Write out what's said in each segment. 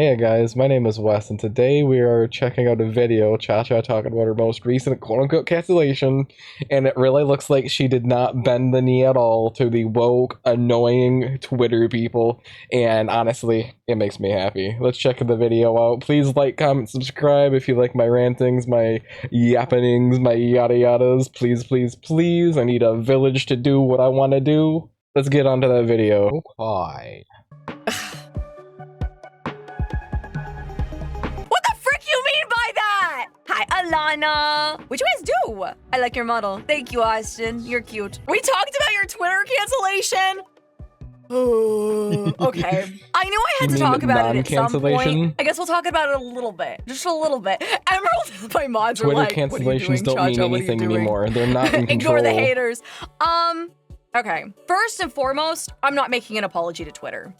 Hey guys, my name is Wes, and today we are checking out a video, Cha-Cha talking about her most recent quote-unquote cancellation, and it really looks like she did not bend the knee at all to the woke, annoying Twitter people, and honestly, it makes me happy. Let's check the video out. Please like, comment, subscribe if you like my rantings, my yappenings, my yada yadas. Please, please, please, I need a village to do what I want to do. Let's get onto that video. Hi. Alana! What'd you guys do? I like your model. Thank you, Austin. You're cute. We talked about your Twitter cancellation. Okay. I knew I had to talk about it at some point. I guess we'll talk about it a little bit. Just a little bit. Emerald, my mods Twitter are like, cancellations don't mean anything anymore. They're not in control. Ignore the haters. Okay. First and foremost, I'm not making an apology to Twitter.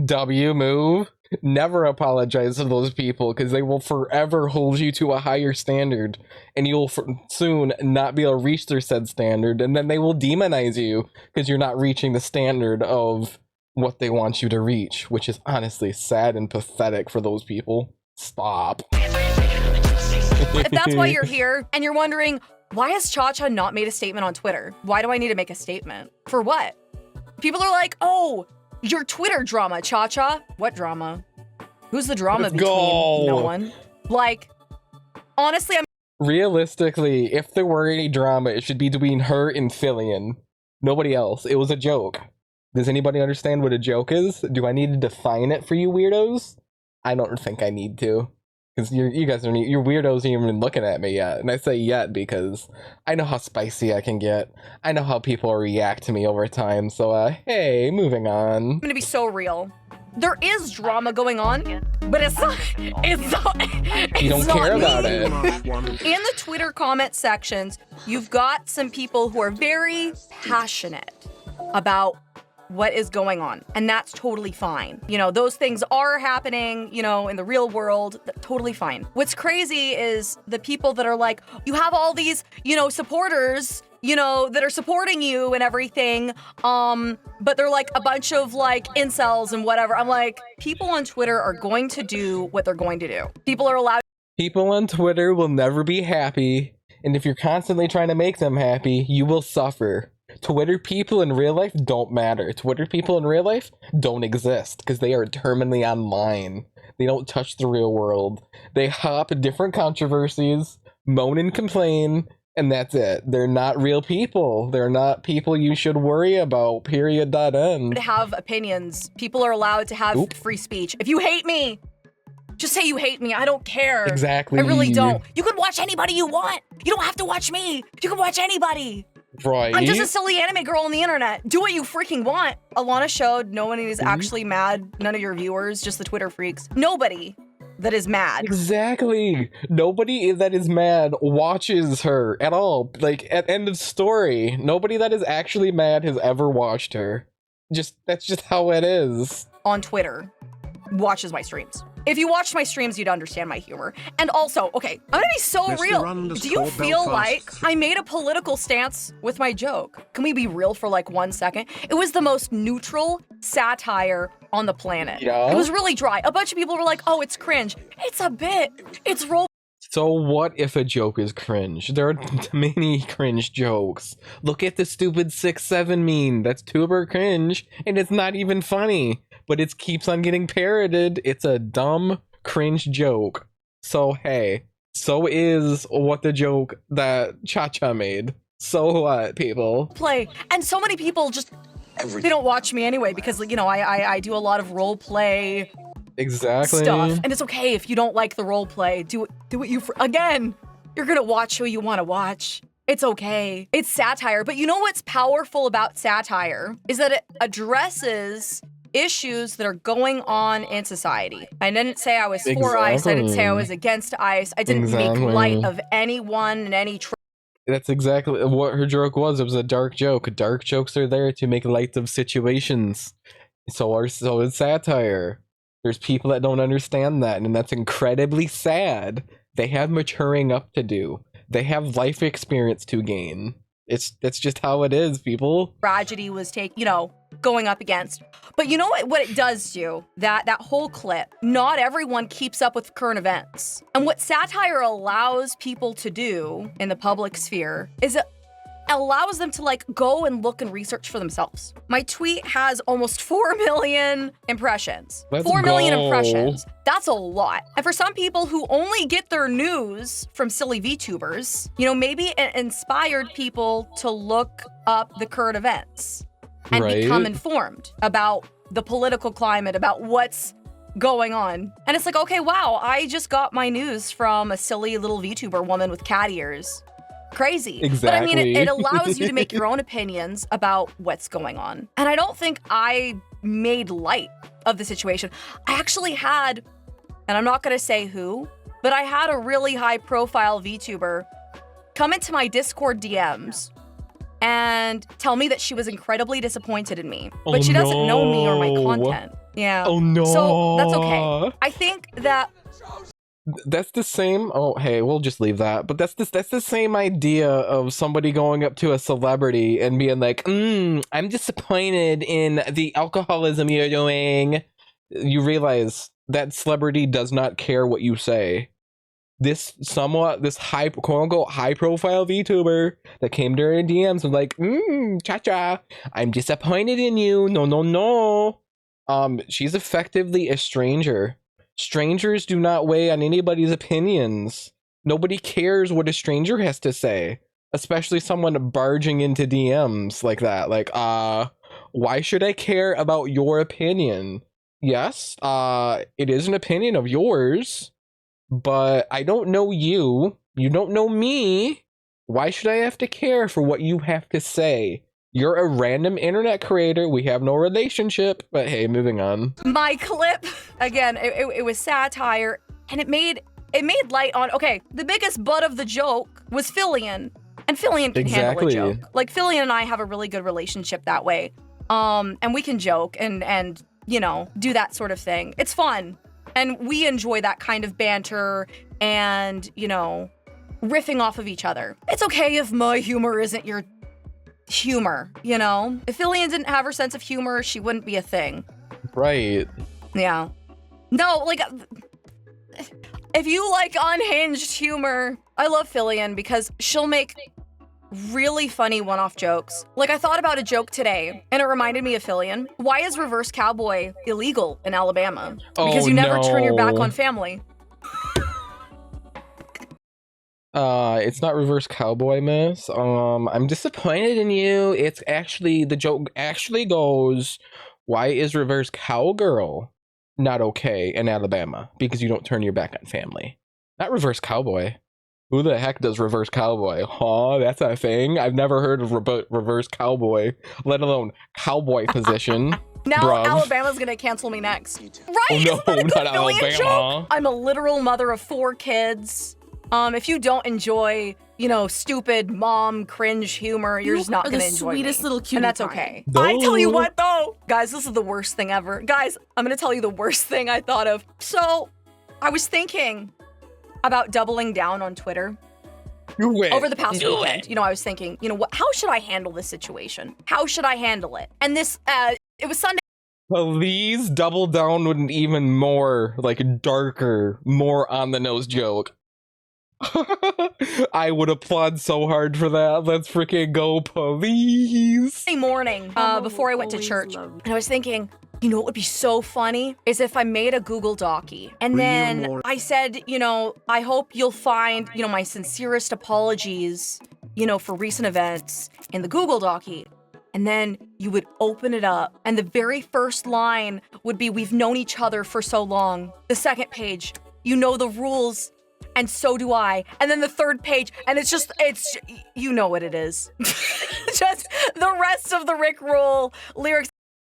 W move. Never apologize to those people because they will forever hold you to a higher standard, and you'll soon not be able to reach their said standard, and then they will demonize you because you're not reaching the standard of what they want you to reach, which is honestly sad and pathetic for those people. Stop. If that's why you're here and you're wondering, why has Cha-Cha not made a statement on Twitter? Why do I need to make a statement? For what? People are like, oh, your Twitter drama, Cha-Cha. What drama? Who's the drama between? No one. Like, honestly, realistically, if there were any drama, it should be between her and Fillion. Nobody else. It was a joke. Does anybody understand what a joke is? Do I need to define it for you weirdos? I don't think I need to. Because you guys are your weirdos aren't even looking at me yet. And I say yet because I know how spicy I can get. I know how people react to me over time. So, hey, moving on. I'm gonna be so real. There is drama going on, but it's not you don't care about it. In the Twitter comment sections, you've got some people who are very passionate about what is going on, and that's totally fine. You know, those things are happening, you know, in the real world, totally fine. What's crazy is the people that are like, you have all these, you know, supporters, you know, that are supporting you and everything, but they're like a bunch of like incels and whatever. I'm like, people on Twitter are going to do what they're going to do. People are allowed. People on Twitter will never be happy, and if you're constantly trying to make them happy, you will suffer. Twitter people in real life don't matter. Twitter people in real life don't exist because they are terminally online. They don't touch the real world. They hop different controversies, moan and complain, and that's it. They're not real people. They're not people you should worry about, period, end. Have opinions. People are allowed to have free speech. If you hate me, just say you hate me. I don't care. Exactly. I really don't. You can watch anybody you want. You don't have to watch me. You can watch anybody. Right. I'm just a silly anime girl on the internet. Do what you freaking want. Alana showed no one is actually mad. None of your viewers, just the Twitter freaks. Nobody that is mad. Exactly. Nobody that is mad watches her at all. Like, at end of story, nobody that is actually mad has ever watched her. That's just how it is. On Twitter, watches my streams. If you watched my streams, you'd understand my humor. And also, okay, I'm gonna be so real. Do you feel like I made a political stance with my joke? Can we be real for like 1 second? It was the most neutral satire on the planet. Yeah. It was really dry. A bunch of people were like, oh, it's cringe. It's a bit. It's role. So what if a joke is cringe? There are many cringe jokes. Look at the stupid 6-7 meme. That's tuber cringe, and it's not even funny. But it keeps on getting parroted. It's a dumb, cringe joke. So hey, so is what the joke that Cha-Cha made. So what, people? Play. And so many people just, they don't watch me anyway because, you know, I do a lot of role play exactly stuff. And it's okay if you don't like the role play. Do what you, again, you're gonna watch who you want to watch. It's okay. It's satire. But you know what's powerful about satire is that it addresses issues that are going on in society. I didn't say I was for ICE. I didn't say I was against ICE. I didn't make light of anyone and any. That's exactly what her joke was. It was a dark joke. Dark jokes are there to make light of situations. So is satire. There's people that don't understand that, and that's incredibly sad. They have maturing up to do. They have life experience to gain. That's just how it is, people. Tragedy was going up against. But you know what it does do? That whole clip, not everyone keeps up with current events. And what satire allows people to do in the public sphere is it allows them to go and look and research for themselves. My tweet has almost 4 million impressions. Let's 4 million go. impressions. That's a lot. And for some people who only get their news from silly VTubers, maybe it inspired people to look up the current events and become informed about the political climate, about what's going on. And it's like, okay, wow, I just got my news from a silly little VTuber woman with cat ears. Crazy. Exactly. But I mean, it allows you to make your own opinions about what's going on. And I don't think I made light of the situation. I actually had, and I'm not gonna say who, but I had a really high profile VTuber come into my Discord DMs and tell me that she was incredibly disappointed in me. But she doesn't know me or my content. Yeah. Oh no. So that's okay. I think that that's the same. Oh, hey, we'll just leave that. But that's the same idea of somebody going up to a celebrity and being like, I'm disappointed in the alcoholism you're doing. You realize that celebrity does not care what you say. This high, quote unquote, high profile VTuber that came to her DMs was like, cha-cha, I'm disappointed in you. No. She's effectively a stranger. Strangers do not weigh on anybody's opinions. Nobody cares what a stranger has to say, especially someone barging into DMs like that. Like, why should I care about your opinion? Yes, it is an opinion of yours, but I don't know you. You don't know me. Why should I have to care for what you have to say? You're a random internet creator. We have no relationship. But hey, moving on. My clip, again, it was satire, and it made light on, okay, the biggest butt of the joke was Filian. And Filian can handle a joke. Like, Filian and I have a really good relationship that way. And we can joke and do that sort of thing. It's fun. And we enjoy that kind of banter and, riffing off of each other. It's okay if my humor isn't your humor, If Filian didn't have her sense of humor, she wouldn't be a thing. Right. Yeah. No, if you like unhinged humor, I love Filian because she'll make really funny one-off jokes. I thought about a joke today, and it reminded me of Filian. Why is reverse cowboy illegal in Alabama? Because you never turn your back on family. It's not reverse cowboy, miss. I'm disappointed in you. It's actually, the joke actually goes, why is reverse cowgirl not okay in Alabama? Because you don't turn your back on family. Not reverse cowboy. Who the heck does reverse cowboy? Huh? That's a thing? I've never heard of reverse cowboy, let alone cowboy position. Now bruv. Alabama's gonna cancel me next. Right? Oh, no, Isn't that a good not Filian Alabama. joke? I'm a literal mother of 4 kids. If you don't enjoy, stupid mom cringe humor, you're just not gonna enjoy sweetest me. little cutie And that's pie. okay. No. I tell you what though, guys, this is the worst thing ever. Guys, I'm gonna tell you the worst thing I thought of. So, I was thinking about doubling down on Twitter. Do it. Over the past Do weekend, it. I was thinking, how should I handle this situation? How should I handle it? And this, it was Sunday. Please double down with an even more, darker, more on the nose joke. I would applaud so hard for that. Let's freaking go, please. Morning, before I went to church, and I was thinking, what would be so funny is if I made a Google Docie, and then I said, I hope you'll find, my sincerest apologies, for recent events in the Google Docie. And then you would open it up, and the very first line would be, we've known each other for so long. The second page, you know the rules, and so do I. And then the third page, and it's you know what it is. Just the rest of the Rickroll lyrics.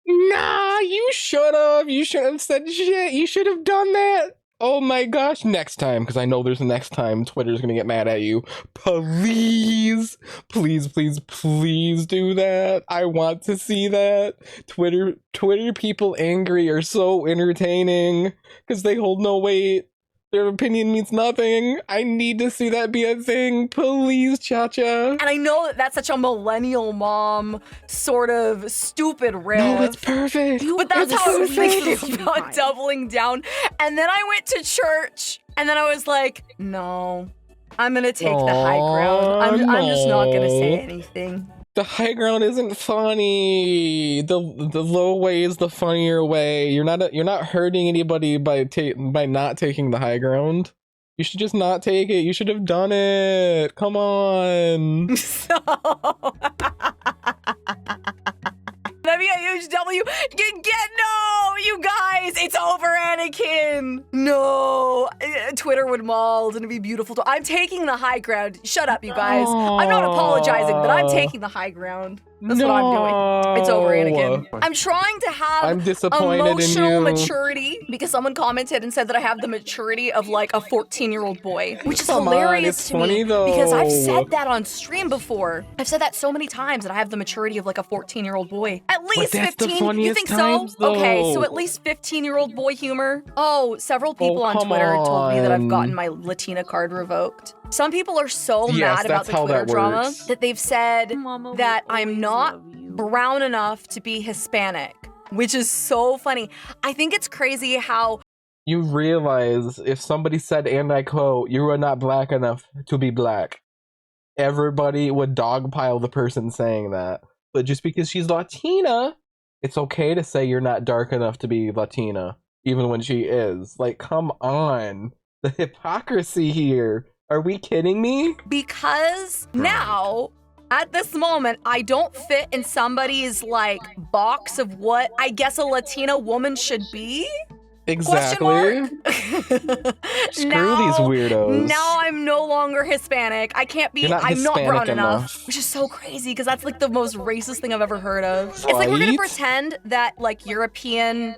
Nah, you should have said shit. You should have done that. Oh my gosh, next time, because I know there's a next time Twitter's gonna get mad at you. Please do that. I want to see that. Twitter people angry are so entertaining because they hold no weight. Their opinion means nothing. I need to see that be a thing. Please, Cha-Cha. And I know that that's such a millennial mom sort of stupid riff. No, it's perfect. But that's It's how I was perfect. thinking about doubling down. And then I went to church, and then I was like, no, I'm gonna take the high ground. I'm just not gonna say anything. The high ground isn't funny. The low way is the funnier way. You're not hurting anybody by not taking the high ground. You should just not take it. You should have done it. Come on. So that'd be a huge W. No, you guys, it's over, Anakin. No, Twitter would mauled, and it'd be beautiful. I'm taking the high ground. Shut up, you guys. I'm not apologizing, but I'm taking the high ground. That's what I'm doing. It's over, Anakin. I'm trying to have I'm disappointed emotional in you. maturity because someone commented and said that I have the maturity of like a 14-year-old boy, which is Come on, hilarious it's to funny, me though. because I've said that on stream before. I've said that so many times that I have the maturity of like a 14-year-old boy. At least that's the 15. You funniest think times, so? Okay, so though. at least 15-year-old boy humor. Oh, several people on come Twitter told me that I've on. gotten my Latina card revoked. Some people are so Yes, mad about that's the how Twitter that drama works. that they've said that I'm not brown enough to be Hispanic, which is so funny. I think it's crazy how You realize if somebody said, and I quote, "You are not black enough to be black," everybody would dogpile the person saying that. But just because she's Latina, it's okay to say you're not dark enough to be Latina, even when she is. Like, come on. The hypocrisy here. Are we kidding me? because now at this moment I don't fit in somebody's like box of what I guess a Latina woman should be. Exactly. Screw Screw these weirdos. Now I'm no longer Hispanic. I can't be. You're not I'm not brown Hispanic enough, which is so crazy because that's like the most racist thing I've ever heard of. It's like we're gonna Right? pretend that like European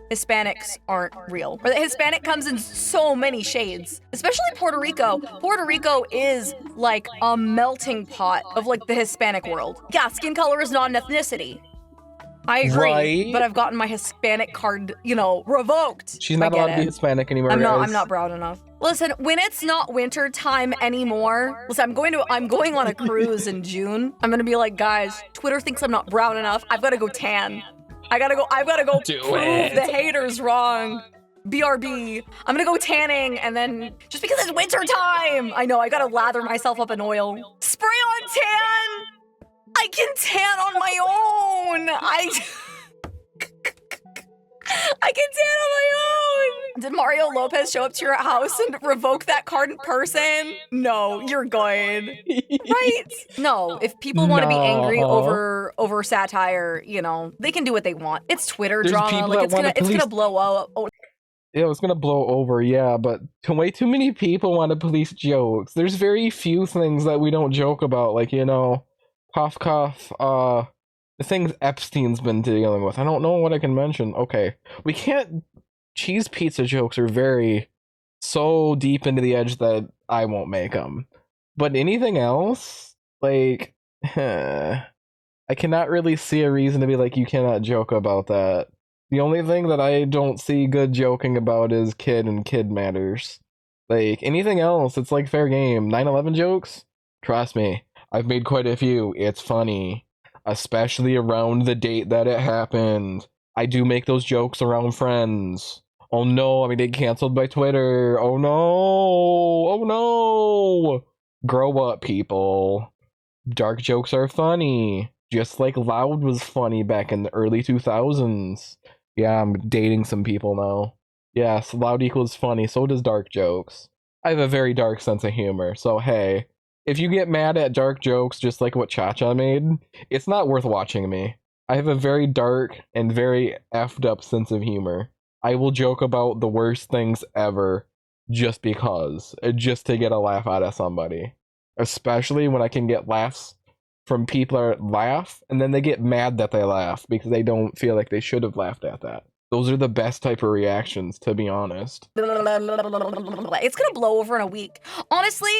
Hispanics aren't real, or that Hispanic comes in so many shades, especially Puerto Rico. Puerto Rico is like a melting pot of like the Hispanic world. Yeah, skin color is not an ethnicity. I agree, Right? but I've gotten my Hispanic card, revoked. She's not I get allowed to be it. Hispanic anymore. I'm guys. not brown enough. Listen, when it's not winter time anymore, listen, I'm going on a cruise in June. I'm gonna be like, guys, Twitter thinks I'm not brown enough. I've gotta go tan. I've gotta go Do prove it. the haters wrong. BRB. I'm gonna go tanning, and then just because it's winter time, I know I gotta lather myself up in oil. Spray on tan. I can tan on my own. I can tan on my own. Did Mario Lopez show up to your house and revoke that card in person? No, you're good. Right? No, if people want to be angry No. over satire, they can do what they want. It's Twitter There's drama. people Like that wanna it's gonna police- blow up. Oh, Yeah, it's gonna blow over, yeah, but way too many people want to police jokes. There's very few things that we don't joke about, like, cough, cough, the things Epstein's been dealing with. I don't know what I can mention. Okay, we can't. Cheese pizza jokes are so deep into the edge that I won't make them. But anything else, like, I cannot really see a reason to be like, you cannot joke about that. The only thing that I don't see good joking about is kid and kid matters. Like, anything else, it's like fair game. 9/11 jokes? Trust me, I've made quite a few. It's funny. Especially around the date that it happened. I do make those jokes around friends. Oh no, I'm gonna get canceled by Twitter. Oh no! Oh no! Grow up, people. Dark jokes are funny. Just like Loud was funny back in the early 2000s. Yeah, I'm dating some people now. Yes, Loud equals funny, so does dark jokes. I have a very dark sense of humor, so hey, if you get mad at dark jokes just like what Cha-Cha made, it's not worth watching me. I have a very dark and very effed up sense of humor. I will joke about the worst things ever just because, just to get a laugh out of somebody. Especially when I can get laughs from people that laugh, and then they get mad that they laugh because they don't feel like they should have laughed at that. Those are the best type of reactions, to be honest. it's gonna blow over in a week. Honestly,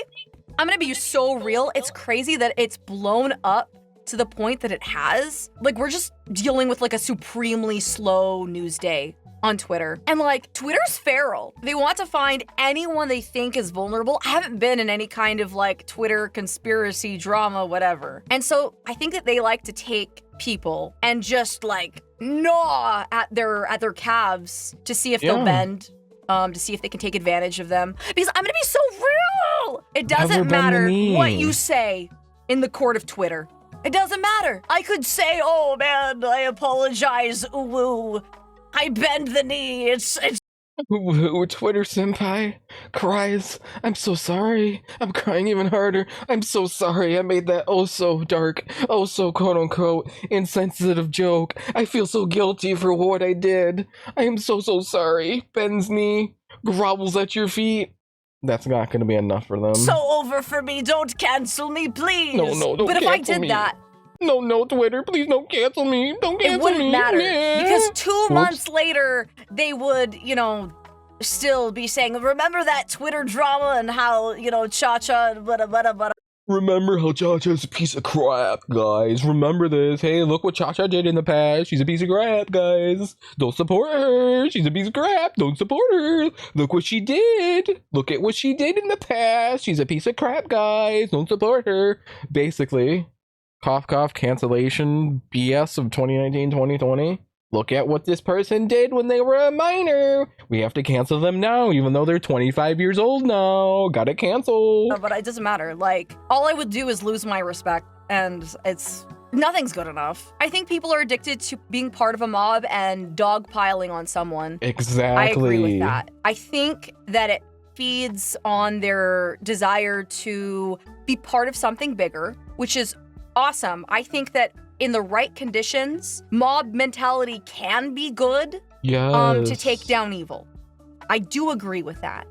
I'm gonna be so real. It's crazy that it's blown up to the point that it has. Like, we're just dealing with like a supremely slow news day. on Twitter. And like, Twitter's feral. They want to find anyone they think is vulnerable. I haven't been in any kind of like Twitter conspiracy drama, whatever. And so I think that they like to take people and just like gnaw at their calves to see if they'll bend, to see if they can take advantage of them. Because I'm gonna be so real. It doesn't matter what you say in the court of Twitter. It doesn't matter. I could say, oh man, I apologize, ooh, I bend the knee, it's Twitter senpai cries, I'm so sorry. I'm crying even harder. I'm so sorry. I made that oh so dark, oh so quote unquote insensitive joke. I feel so guilty for what I did. I am so sorry. Bends knee, grovels at your feet. That's not gonna be enough for them. So over for me, don't cancel me, please. No, don't But if I cancel did me. that, No, Twitter, please don't cancel me. Don't cancel me. it wouldn't matter. Yeah. Because 2 months later, they would, you know, still be saying, remember that Twitter drama and how, you know, Cha-Cha and blah. Remember how Cha-Cha's a piece of crap, guys. Remember this. Hey, look what Cha-Cha did in the past. She's a piece of crap, guys. Don't support her. She's a piece of crap. Don't support her. Look what she did. Look at what she did in the past. She's a piece of crap, guys. Don't support her. Basically, cough, cough, cancellation, BS of 2019-2020. Look at what this person did when they were a minor. We have to cancel them now, even though they're 25 years old now. Gotta cancel. But it doesn't matter. Like, all I would do is lose my respect, and nothing's good enough. I think people are addicted to being part of a mob and dogpiling on someone. Exactly. I agree with that. I think that it feeds on their desire to be part of something bigger, which is awesome. I think that in the right conditions, mob mentality can be good to take down evil. I do agree with that.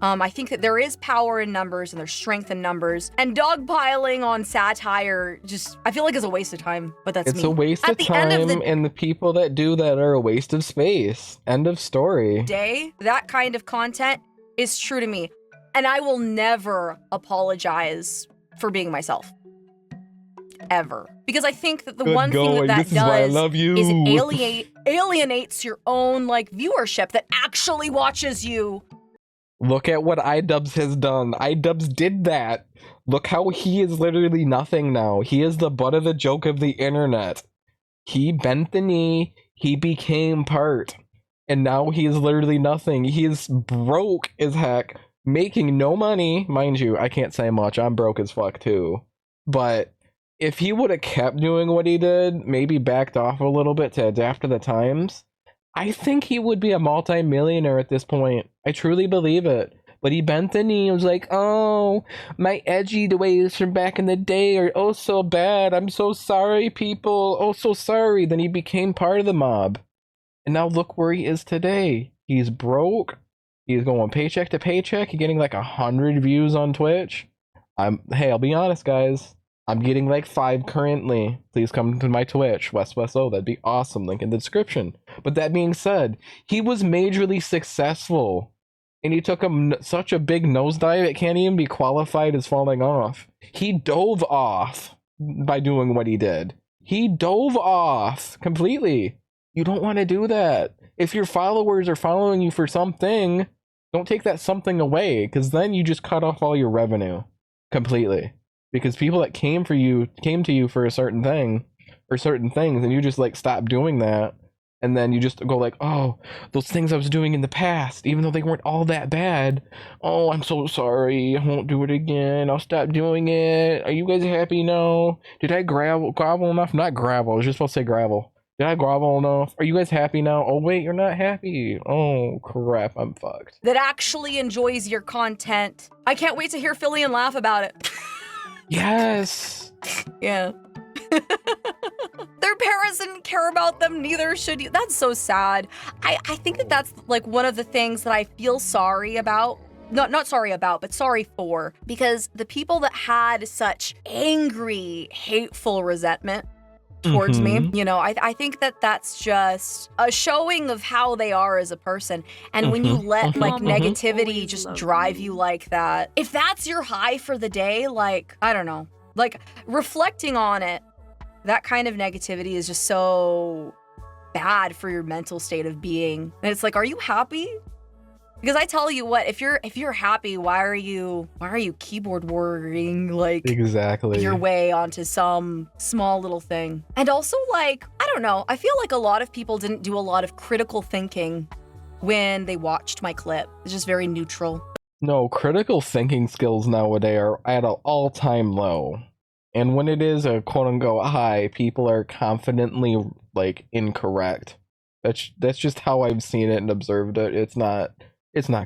I think that there is power in numbers and there's strength in numbers. And dogpiling on satire just, I feel like, is a waste of time, but that's It's a waste of time, and the people that do that are a waste of space. End of story. That kind of content is true to me. And I will never apologize for being myself. Ever. Because I think that the one thing that does is it alienates your own like viewership that actually watches you. Look at what iDubbbz has done. iDubbbz did that. Look how he is literally nothing now. He is the butt of the joke of the internet. He bent the knee, he became part, and now he is literally nothing. He is broke as heck, making no money. Mind you, I can't say much. I'm broke as fuck too. But if he would have kept doing what he did, maybe backed off a little bit to adapt to the times, I think he would be a multi-millionaire at this point. I truly believe it. But he bent the knee and was like, oh, my edgy ways from back in the day are oh so bad. I'm so sorry, people. Oh, so sorry. Then he became part of the mob. And now look where he is today. He's broke. He's going paycheck to paycheck. He's getting like 100 views on Twitch. Hey, I'll be honest, guys. I'm getting like 5 currently. Please come to my Twitch, WeswesO. That'd be awesome. Link in the description. But that being said, he was majorly successful. And he took such a big nosedive, it can't even be qualified as falling off. He dove off by doing what he did. He dove off completely. You don't want to do that. If your followers are following you for something, don't take that something away, because then you just cut off all your revenue completely. Because people that came to you for a certain thing or certain things, and you just like stop doing that, and then you just go like, oh, those things I was doing in the past, even though they weren't all that bad. Oh, I'm so sorry. I won't do it again. I'll stop doing it. Are you guys happy now? Did I gravel enough? Not gravel. I was just supposed to say gravel. Did I grovel enough? Are you guys happy now? Oh wait, you're not happy. Oh crap, I'm fucked. That actually enjoys your content. I can't wait to hear Philly laugh about it. Yes. Yeah. Their parents didn't care about them, neither should you. That's so sad. I think that that's like one of the things that I feel sorry about. Not sorry about, but sorry for. Because the people that had such angry, hateful resentment towards me, you know, I think that that's just a showing of how they are as a person. And when you let like negativity just drive you like that, if that's your high for the day, like, I don't know, like reflecting on it, that kind of negativity is just so bad for your mental state of being. And it's like, are you happy? Because I tell you what, if you're happy, why are you keyboard warring like Exactly. your way onto some small little thing? And also, like, I don't know, I feel like a lot of people didn't do a lot of critical thinking when they watched my clip. It's just very neutral. No, critical thinking skills nowadays are at an all-time low. And when it is a quote-unquote high, people are confidently, like, incorrect. That's just how I've seen it and observed it. It's not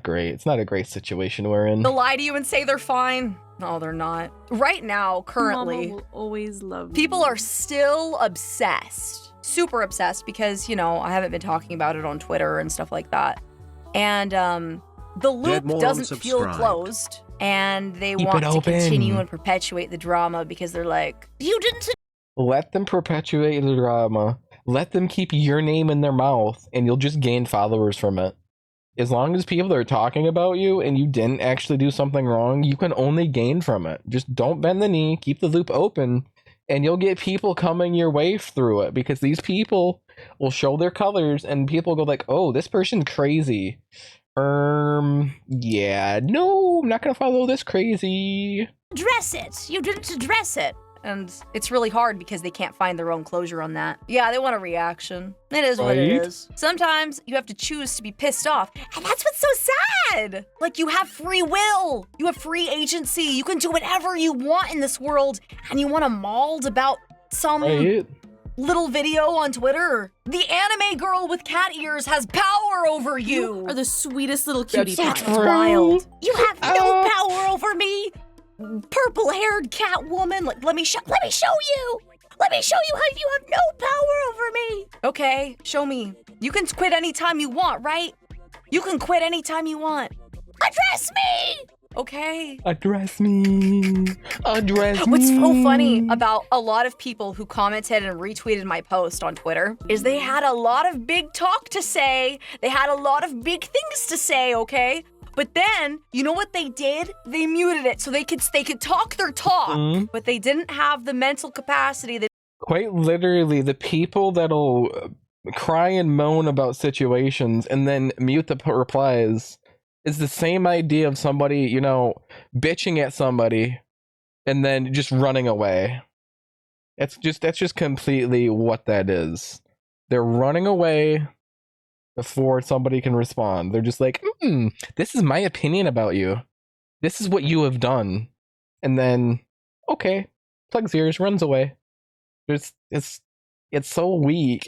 great. It's not a great situation we're in. They'll lie to you and say they're fine. No, they're not. Right now, currently, Mama will always love people you. are still obsessed, super obsessed, because, you know, I haven't been talking about it on Twitter and stuff like that. And the loop doesn't feel closed, and they want to continue and perpetuate the drama because they're like, you didn't. Let them perpetuate the drama. Let them keep your name in their mouth, and you'll just gain followers from it. As long as people are talking about you and you didn't actually do something wrong, you can only gain from it. Just don't bend the knee, keep the loop open, and you'll get people coming your way through it, because these people will show their colors and people go like, oh, this person's crazy. Yeah, no, I'm not gonna follow this crazy. Address it. You didn't address it. And it's really hard because they can't find their own closure on that. Yeah, they want a reaction. It is what it is. Sometimes you have to choose to be pissed off. And that's what's so sad. Like, you have free will. You have free agency. You can do whatever you want in this world. And you want to mauled about some little video on Twitter. The anime girl with cat ears has power over you. You are the sweetest little cutie pie. That's wild. You have no power over me. Purple-haired cat woman. Like, let me show you. Let me show you how you have no power over me. Okay, show me. You can quit anytime you want, right? You can quit anytime you want. Address me. Okay. Address me. Address me. What's so funny about a lot of people who commented and retweeted my post on Twitter is they had a lot of big talk to say. They had a lot of big things to say, okay? But then, you know what they did? They muted it so they could talk their talk, but they didn't have the mental capacity that. Quite literally, the people that'll cry and moan about situations and then mute the replies is the same idea of somebody, you know, bitching at somebody and then just running away. That's just completely what that is. They're running away before somebody can respond. They're just like, this is my opinion about you. This is what you have done. And then, okay, plugs ears, runs away. It's so weak.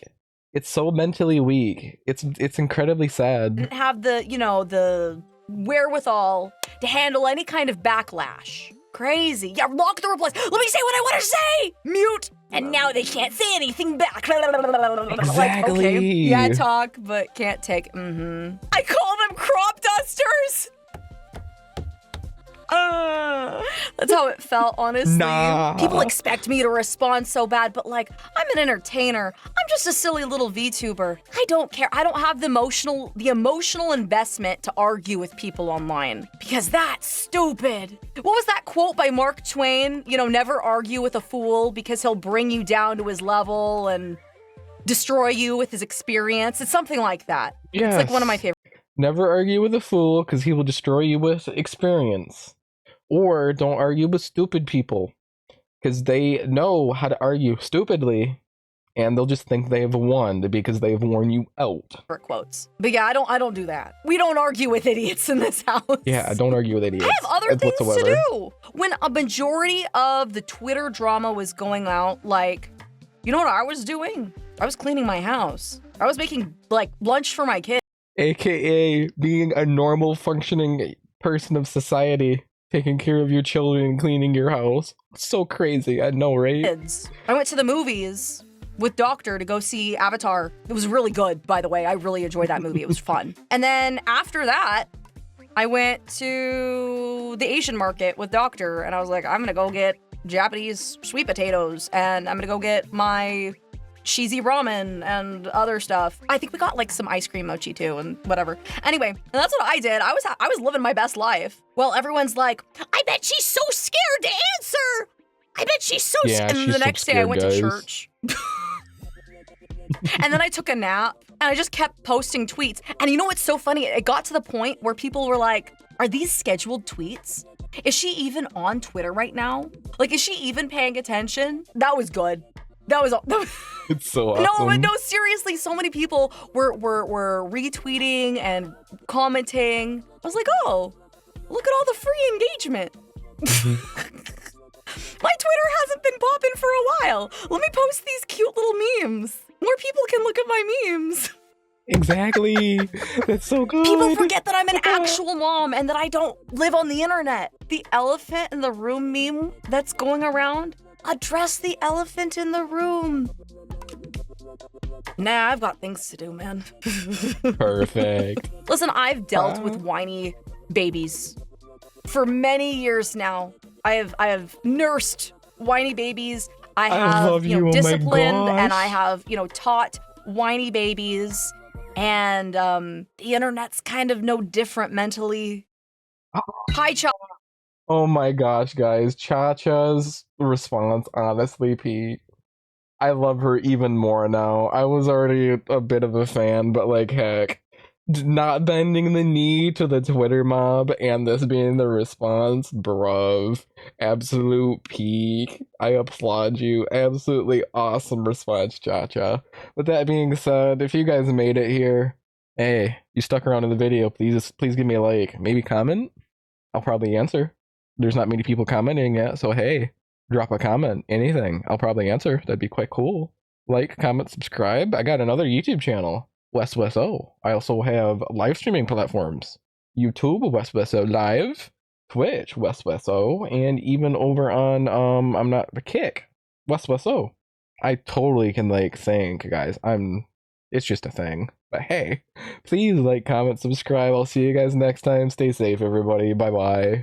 It's so mentally weak. It's incredibly sad. Didn't have the, you know, the wherewithal to handle any kind of backlash. Crazy. Yeah, lock the replies. Let me say what I want to say. Mute. And now they can't say anything back. Exactly. Like, okay, yeah, talk, but can't take. I call them crop dusters. That's how it felt, honestly. Nah. People expect me to respond so bad, but like, I'm an entertainer. I'm just a silly little VTuber. I don't care. I don't have the emotional investment to argue with people online because that's stupid. What was that quote by Mark Twain? You know, never argue with a fool because he'll bring you down to his level and destroy you with his experience. It's something like that. Yes. It's like one of my favorite. Never argue with a fool because he will destroy you with experience. Or don't argue with stupid people because they know how to argue stupidly and they'll just think they have won because they have worn you out. Quotes. But yeah, I don't do that. We don't argue with idiots in this house. Yeah, don't argue with idiots. I have other things to do. When a majority of the Twitter drama was going out, like, you know what I was doing? I was cleaning my house. I was making, like, lunch for my kids. AKA being a normal functioning person of society. Taking care of your children and cleaning your house. So crazy, I know, right? I went to the movies with Doctor to go see Avatar. It was really good, by the way. I really enjoyed that movie. It was fun. And then after that, I went to the Asian market with Doctor, and I was like, I'm gonna go get Japanese sweet potatoes, and I'm gonna go get my cheesy ramen and other stuff. I think we got like some ice cream mochi too and whatever. Anyway, and that's what I did. I was living my best life. Well, everyone's like, I bet she's so scared to answer. I bet she's so scared. And the next day I went to church. And then I took a nap and I just kept posting tweets. And you know what's so funny? It got to the point where people were like, are these scheduled tweets? Is she even on Twitter right now? Like, is she even paying attention? That was good. That was It's so awesome. No, seriously, so many people were retweeting and commenting. I was like, oh, look at all the free engagement. My Twitter hasn't been popping for a while. Let me post these cute little memes. More people can look at my memes. Exactly. That's so good. People forget that I'm an actual mom and that I don't live on the internet. The elephant in the room meme that's going around, address the elephant in the room. Nah, I've got things to do, man. Perfect. Listen, I've dealt with whiny babies for many years now. I have nursed whiny babies. I have love you. Oh my disciplined, gosh. and I have taught whiny babies. And the internet's kind of no different mentally. Hi, Cha. Oh my gosh, guys. Cha-Cha's response, honestly, Pete. I love her even more now. I was already a bit of a fan, but like, heck, not bending the knee to the Twitter mob and this being the response, bruv. Absolute peak. I applaud you. Absolutely awesome response, Cha-Cha. With that being said, if you guys made it here, hey, you stuck around in the video, please give me a like. Maybe comment? I'll probably answer. There's not many people commenting yet, so hey, drop a comment, anything. I'll probably answer. That'd be quite cool. Like, comment, subscribe. I got another YouTube channel, WeswesO. I also have live streaming platforms. YouTube, WeswesO Live, Twitch, WeswesO, and even over on I'm not the Kick, WeswesO. I totally can like think, guys. It's just a thing. But hey, please like, comment, subscribe. I'll see you guys next time. Stay safe, everybody. Bye bye.